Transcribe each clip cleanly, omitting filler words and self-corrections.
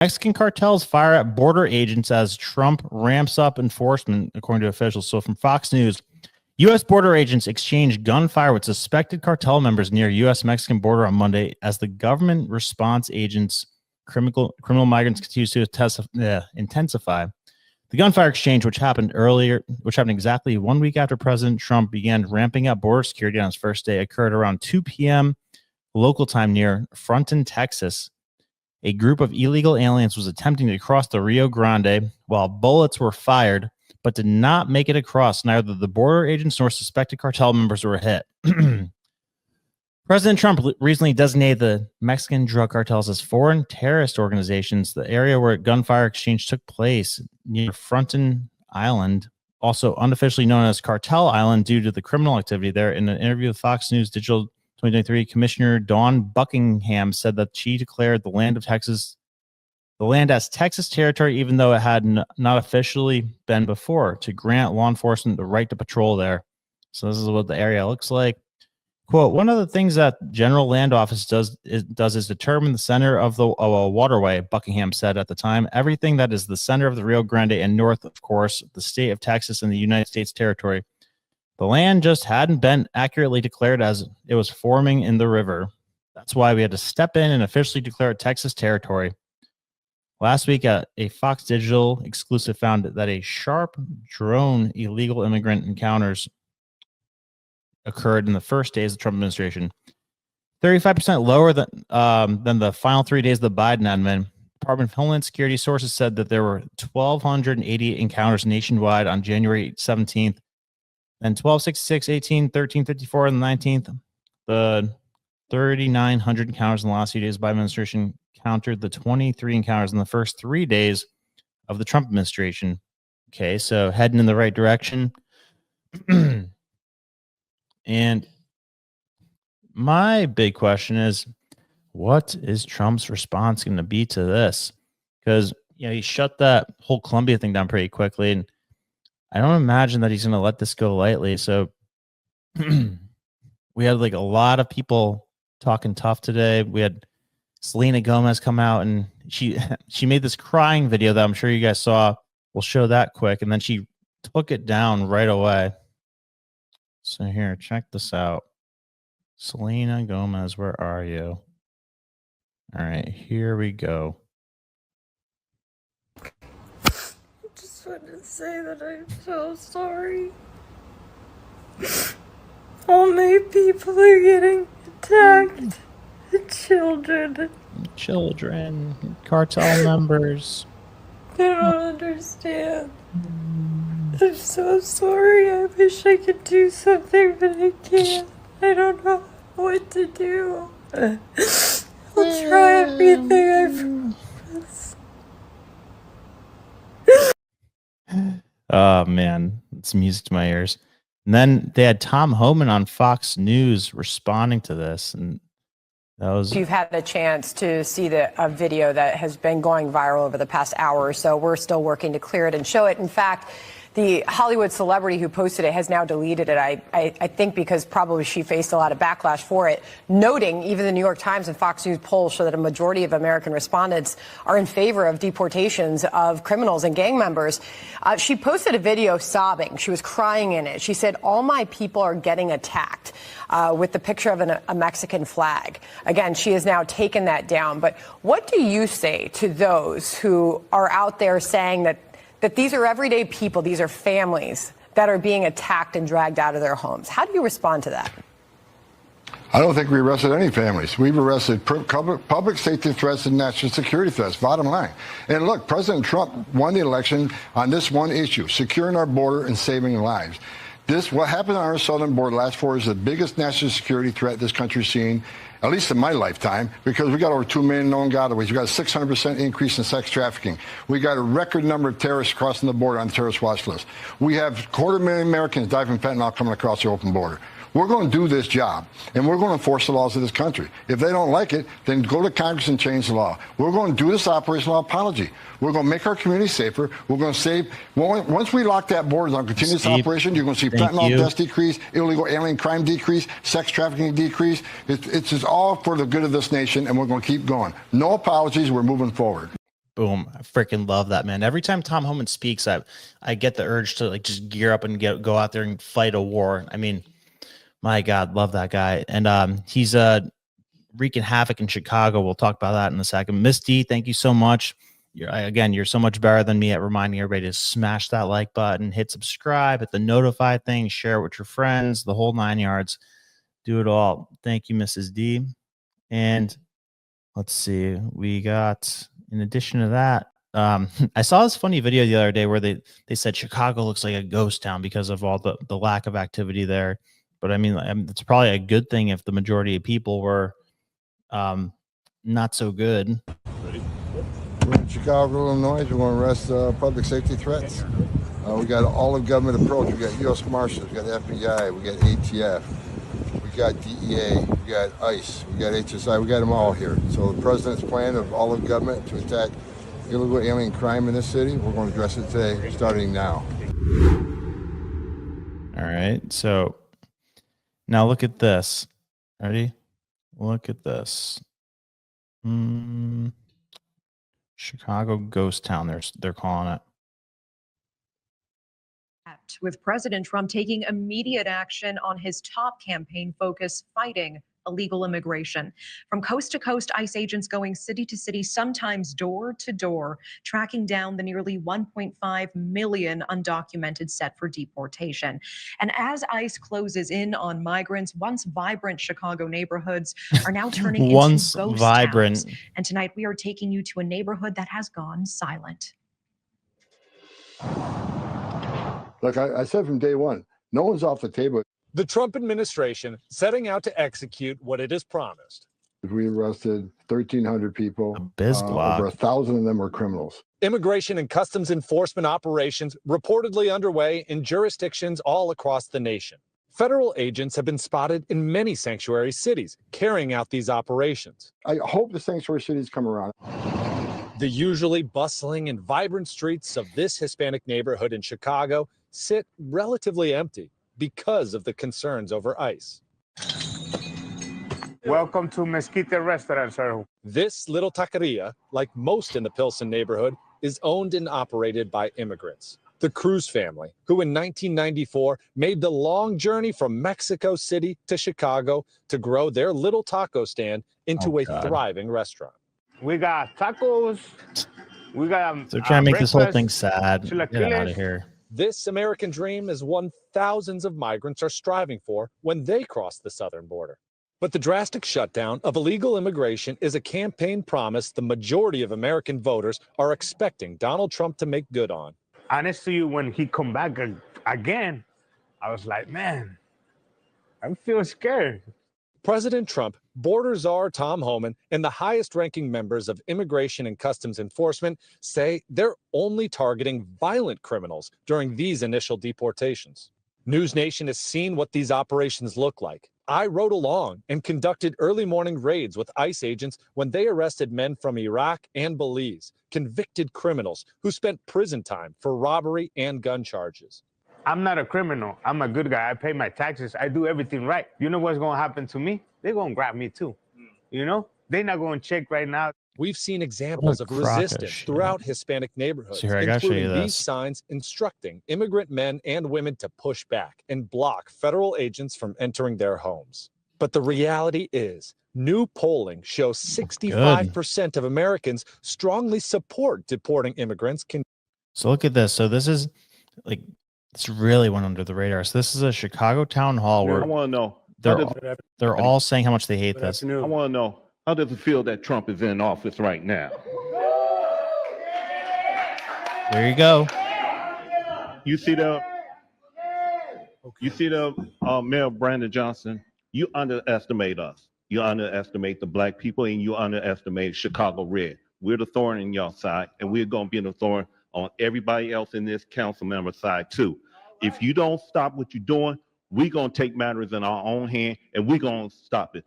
Mexican cartels fire at border agents as Trump ramps up enforcement, according to officials. So from Fox News, U.S. border agents exchanged gunfire with suspected cartel members near U.S.-Mexican border on Monday as the government response agents' criminal migrants continues to intensify. The gunfire exchange, which happened exactly 1 week after President Trump began ramping up border security on his first day, occurred around 2 p.m. local time near Fronton, Texas. A group of illegal aliens was attempting to cross the Rio Grande while bullets were fired, but did not make it across. Neither the border agents nor suspected cartel members were hit. President Trump recently designated the Mexican drug cartels as foreign terrorist organizations. The area where gunfire exchange took place near Fronton Island, also unofficially known as Cartel Island due to the criminal activity there. In an interview with Fox News Digital 2023, Commissioner Dawn Buckingham said that she declared the land as Texas territory, even though it had not officially been before, to grant law enforcement the right to patrol there. So this is what the area looks like. Quote, one of the things that General Land Office does is determine the center of a waterway, Buckingham said at the time. Everything that is the center of the Rio Grande and north, of course, the state of Texas and the United States territory. The land just hadn't been accurately declared as it was forming in the river. That's why we had to step in and officially declare it Texas territory. Last week, a Fox Digital exclusive found that a sharp drone illegal immigrant encounters occurred in the first days of the Trump administration, 35% lower than the final 3 days of the Biden admin. Department of Homeland Security sources said that there were 1,280 encounters nationwide on January 17th, and 1266, 18, 1354, and the 19th. The 3,900 encounters in the last few days of the Biden administration countered the 23 encounters in the first 3 days of the Trump administration. Okay, so heading in the right direction. And my big question is, what is Trump's response going to be to this? Because, he shut that whole Columbia thing down pretty quickly, and I don't imagine that he's going to let this go lightly. So we had like a lot of people talking tough today. We had Selena Gomez come out, and she made this crying video that I'm sure you guys saw. We'll show that quick, and then she took it down right away. So here, check this out. Selena Gomez, where are you? All right, here we go. I just wanted to say that I'm so sorry. All my people are getting attacked. Children, cartel members. They don't understand. I'm so sorry. I wish I could do something, but I can't. I don't know what to do. I'll try everything I promise. Oh, man. It's music to my ears. And then they had Tom Homan on Fox News responding to this. And that was... You've had a chance to see a video that has been going viral over the past hour or so. We're still working to clear it and show it. In fact, the Hollywood celebrity who posted it has now deleted it, I think because probably she faced a lot of backlash for it, noting even the New York Times and Fox News polls show that a majority of American respondents are in favor of deportations of criminals and gang members. She posted a video sobbing. She was crying in it. She said, all my people are getting attacked, with the picture of a Mexican flag. Again, she has now taken that down. But what do you say to those who are out there saying that these are everyday people, these are families that are being attacked and dragged out of their homes? How do you respond to that? I don't think we arrested any families. We've arrested public safety threats and national security threats, bottom line. And look, President Trump won the election on this one issue, securing our border and saving lives. What happened on our southern border last 4 years is the biggest national security threat this country's seen, at least in my lifetime, because we got over 2 million known gotaways. We got a 600% increase in sex trafficking. We got a record number of terrorists crossing the border on the terrorist watch list. We have 250,000 Americans die from fentanyl coming across the open border. We're going to do this job, and we're going to enforce the laws of this country. If they don't like it, then go to Congress and change the law. We're going to do this operational apology. We're going to make our community safer. We're going to save. Once we lock that border on continuous operation, you're going to see fentanyl deaths decrease, illegal alien crime decrease, sex trafficking decrease. It's just all for the good of this nation, and we're going to keep going. No apologies. We're moving forward. Boom. I freaking love that, man. Every time Tom Homan speaks, I get the urge to like just gear up and go out there and fight a war. I mean, my God, love that guy. And he's wreaking havoc in Chicago. We'll talk about that in a second. Miss D, thank you so much. You're so much better than me at reminding everybody to smash that like button, hit subscribe, hit the notify thing, share it with your friends, the whole 9 yards. Do it all. Thank you, Mrs. D. And let's see, we got, in addition to that, I saw this funny video the other day where they said Chicago looks like a ghost town because of all the lack of activity there. But I mean, it's probably a good thing if the majority of people were not so good. We're in Chicago, Illinois. We want to arrest public safety threats. We got all of government approach. We got U.S. Marshals, we got FBI, we got ATF, we got DEA, we got ICE, we got HSI, we got them all here. So the president's plan of all of government to attack illegal alien crime in this city, we're going to address it today, starting now. All right. So now look at this. Ready? Look at this. Chicago ghost town. They're calling it. With President Trump taking immediate action on his top campaign focus, fighting illegal immigration. From coast to coast, ICE agents going city to city, sometimes door to door, tracking down the nearly 1.5 million undocumented set for deportation. And as ICE closes in on migrants, once vibrant Chicago neighborhoods are now turning into ghost towns. And tonight we are taking you to a neighborhood that has gone silent. Look, I said from day one, no one's off the table. The Trump administration setting out to execute what it has promised. We arrested 1,300 people. Over 1,000 of them were criminals. Immigration and customs enforcement operations reportedly underway in jurisdictions all across the nation. Federal agents have been spotted in many sanctuary cities carrying out these operations. I hope the sanctuary cities come around. The usually bustling and vibrant streets of this Hispanic neighborhood in Chicago sit relatively empty because of the concerns over ICE. Welcome to Mesquite Restaurant, sir. This little taqueria, like most in the Pilsen neighborhood, is owned and operated by immigrants. The Cruz family, who in 1994 made the long journey from Mexico City to Chicago to grow their little taco stand into a thriving restaurant. We got tacos. We got they're trying to make this whole thing sad. Get out of here. This American dream is one thousands of migrants are striving for when they cross the southern border. But the drastic shutdown of illegal immigration is a campaign promise the majority of American voters are expecting Donald Trump to make good on. Honestly, when he come back again, I was like, man, I feel scared. President Trump, border czar Tom Homan, and the highest-ranking members of Immigration and Customs Enforcement say they're only targeting violent criminals during these initial deportations. News Nation has seen what these operations look like. I rode along and conducted early morning raids with ICE agents when they arrested men from Iraq and Belize, convicted criminals who spent prison time for robbery and gun charges. I'm not a criminal. I'm a good guy. I pay my taxes. I do everything right. You know what's going to happen to me? They're going to grab me too. You know, they're not going to check right now. We've seen examples of resistance throughout Hispanic neighborhoods, including these signs instructing immigrant men and women to push back and block federal agents from entering their homes. But the reality is, new polling shows 65% of Americans strongly support deporting immigrants. So look at this. So this is like, it's really went under the radar. So this is a Chicago town hall where I want to know they're all saying how much they hate this. I want to know, how does it feel that Trump is in office right now? There you go. You see the Mayor Brandon Johnson. You underestimate us. You underestimate the black people, and you underestimate Chicago Red. We're the thorn in your side, and we're going to be the thorn on everybody else in this council member side too. If you don't stop what you're doing, we're going to take matters in our own hand, and we're going to stop it.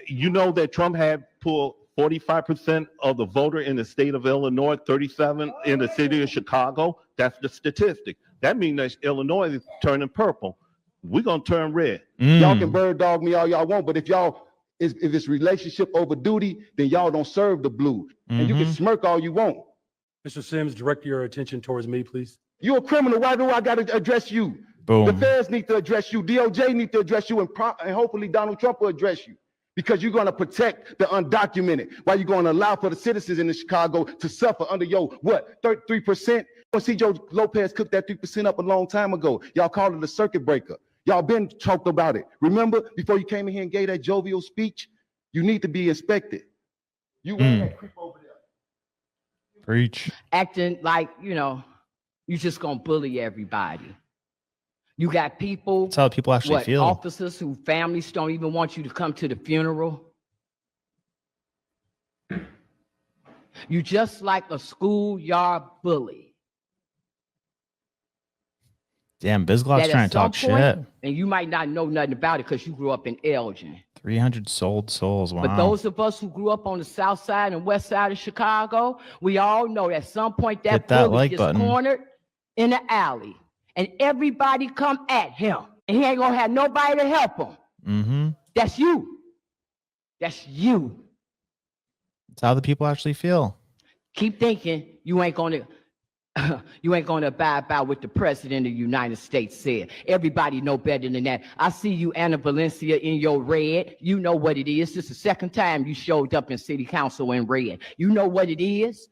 You know that Trump had pulled 45% of the voter in the state of Illinois, 37 in the city of Chicago. That's the statistic. That means that Illinois is turning purple. We're going to turn red. Y'all can bird dog me all y'all want, but if y'all if it's relationship over duty, then y'all don't serve the blue. And you can smirk all you want. Mr. Sims, direct your attention towards me, please. You're a criminal. Why do I got to address you? Boom. The feds need to address you. DOJ need to address you, and hopefully Donald Trump will address you, because you're going to protect the undocumented. Why you going to allow for the citizens in Chicago to suffer under your, what, 33%? Well, see, Joe Lopez cooked that 3% up a long time ago. Y'all called it a circuit breaker. Y'all been talked about it. Remember, before you came in here and gave that jovial speech, you need to be inspected. You want that creep over there. Preach. Acting like, you know, you just gonna bully everybody. You got people. That's how people actually feel. Officers whose families don't even want you to come to the funeral. You just like a schoolyard bully. Damn, Bizglot's trying to talk shit. And you might not know nothing about it because you grew up in Elgin. 300 sold souls. Wow. But those of us who grew up on the south side and west side of Chicago, we all know at some point that bully like gets button. cornered in the alley. And everybody come at him. And he ain't gonna have nobody to help him. That's you. That's you. That's how the people actually feel. Keep thinking you ain't gonna abide by what the president of the United States said. Everybody know better than that. I see you, Anna Valencia, in your red. You know what it is. This is the second time you showed up in city council in red. You know what it is?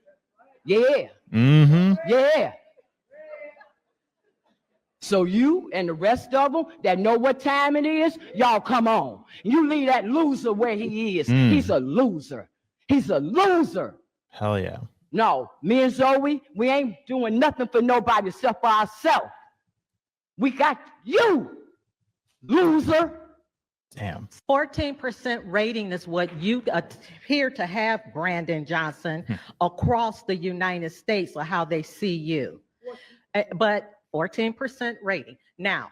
Yeah. Yeah. So you and the rest of them that know what time it is, y'all come on. You leave that loser where he is. He's a loser. He's a loser. Hell yeah. No, me and Zoe, we ain't doing nothing for nobody except for ourselves. We got you, loser. Damn. 14% rating is what you appear to have, Brandon Johnson, across the United States, or how they see you. But 14% rating. Now,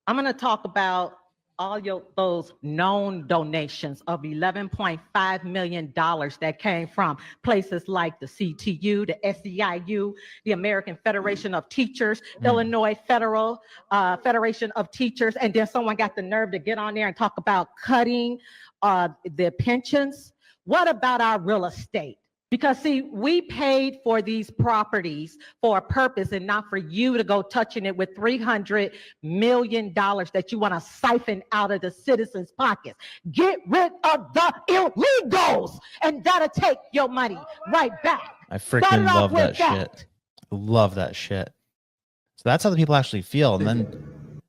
I'm going to talk about all those known donations of $11.5 million that came from places like the CTU, the SEIU, the American Federation of Teachers, Illinois Federation of Teachers, and then someone got the nerve to get on there and talk about cutting the pensions. What about our real estate? Because see, we paid for these properties for a purpose and not for you to go touching it with $300 million that you want to siphon out of the citizens' pockets. Get rid of the illegals, and that'll take your money right back. I freaking love that shit. I love that shit. So that's how the people actually feel. And then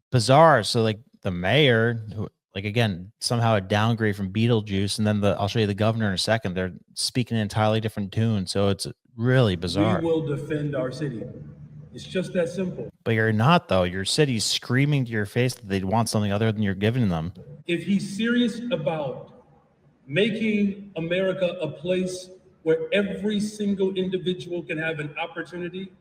bizarre. So like the mayor, who, like, again, somehow a downgrade from Beetlejuice, and then I'll show you the governor in a second. They're speaking an entirely different tune, so it's really bizarre. We will defend our city. It's just that simple. But you're not, though. Your city's screaming to your face that they'd want something other than you're giving them. If he's serious about making America a place where every single individual can have an opportunity,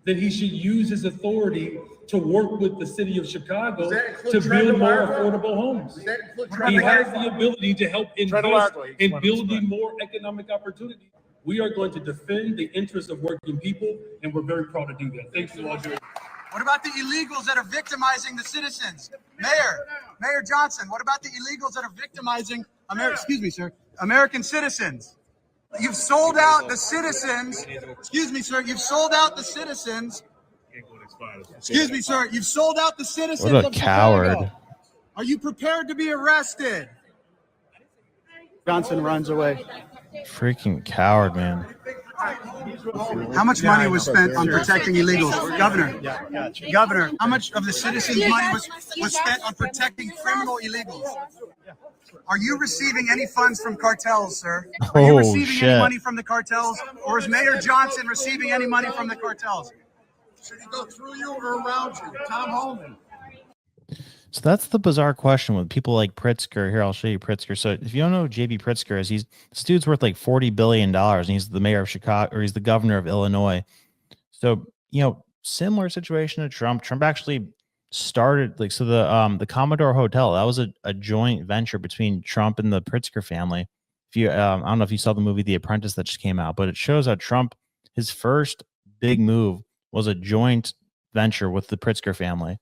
then he should use his authority to work with the city of Chicago to build more affordable homes. He has the ability to help invest in building more economic opportunity. We are going to defend the interests of working people, and we're very proud to do that. Thanks to all you. What about the illegals that are victimizing the citizens? Mayor Johnson, what about the illegals that are victimizing American citizens? You've sold out the citizens. Excuse me, sir. You've sold out the citizens. Excuse me, sir. You've sold out the citizens. What a coward. Chicago. Are you prepared to be arrested? Johnson runs away. Freaking coward, man. How much money was spent on protecting illegals? Governor, how much of the citizens' money was spent on protecting criminal illegals? Are you receiving any funds from cartels, sir? Are you receiving any money from the cartels? Or is Mayor Johnson receiving any money from the cartels? Should he go through you or around you? Tom Holman. So that's the bizarre question with people like Pritzker. Here, I'll show you Pritzker. So if you don't know who J.B. Pritzker is, this dude's worth like $40 billion, and he's the mayor of Chicago, or he's the governor of Illinois. So, you know, similar situation to Trump. Trump actually started, like, so the Commodore Hotel, that was a joint venture between Trump and the Pritzker family. If you, I don't know if you saw the movie The Apprentice that just came out, but it shows how Trump, his first big move was a joint venture with the Pritzker family.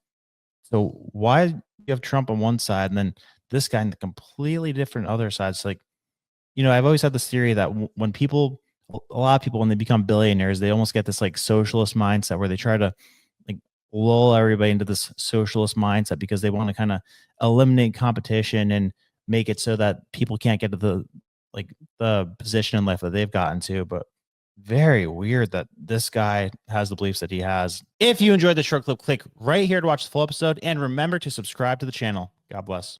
So why you have Trump on one side and then this guy on the completely different other side. It's like, I've always had this theory that when people, a lot of people, when they become billionaires, they almost get this like socialist mindset where they try to like lull everybody into this socialist mindset because they want to kind of eliminate competition and make it so that people can't get to the position in life that they've gotten to. But very weird that this guy has the beliefs that he has. If you enjoyed the short clip, click right here to watch the full episode, and remember to subscribe to the channel. God bless.